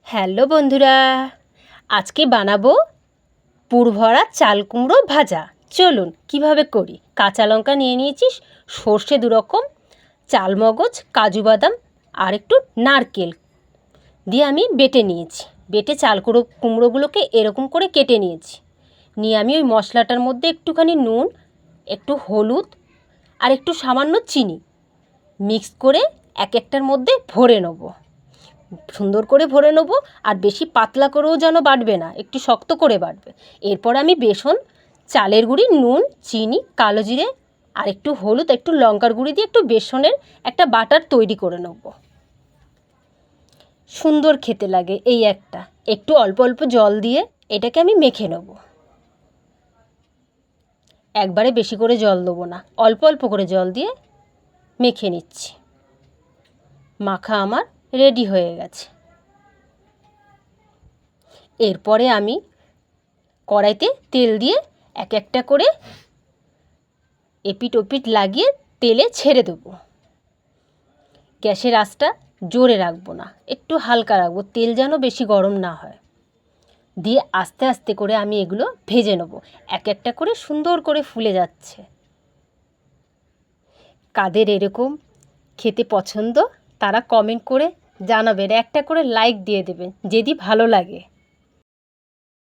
Hello বন্ধুরা, আজকে বানাবো পুরভরা চাল কুমড়ো ভাজা। চলুন কিভাবে করি। কাঁচা লঙ্কা নিয়ে নিয়েছি, সর্ষে 2 রকম, চালমগজ, কাজু বাদাম আর একটু নারকেল দিয়ে আমি বেটে নিয়েছি। বেটে কুমড়োগুলোকে এরকম করে কেটে নিয়েছি। নিয়ে আমি ওই মশলাটার মধ্যে একটুখানি নুন, একটু হলুদ আর একটু সামান্য চিনি মিক্স করে এক একটার মধ্যে ভরে নেবো। সুন্দর করে ভরে নেবো, আর বেশি পাতলা করেও যেন বাটবে না, একটু শক্ত করে বাটবে। এরপর আমি বেসন, চালের গুঁড়ি, নুন, চিনি, কালো জিরে আর একটু হলুদ, একটু লঙ্কার গুঁড়ি দিয়ে একটু বেসনের একটা বাটার তৈরি করে নেব। সুন্দর খেতে লাগে এই একটা। একটু অল্প অল্প জল দিয়ে এটাকে আমি মেখে নেব। একবারে বেশি করে জল দেবো না, অল্প অল্প করে জল দিয়ে মেখে নিচ্ছি। মাখা আমার রেডি হয়ে গেছে। এরপরে আমি কড়াইতে তেল দিয়ে এক একটা করে এপিট ওপিট লাগিয়ে তেলে ছেড়ে দেবো। গ্যাসের আঁচটা জোরে রাখবো না, একটু হালকা রাখবো, তেল যেন বেশি গরম না হয়। দিয়ে আস্তে আস্তে করে আমি এগুলো ভেজে নেব। এক একটা করে সুন্দর করে ফুলে যাচ্ছে। কাদের এরকম খেতে পছন্দ তারা কমেন্ট করে জানাবেন, একটা করে লাইক দিয়ে দেবেন যদি ভালো লাগে।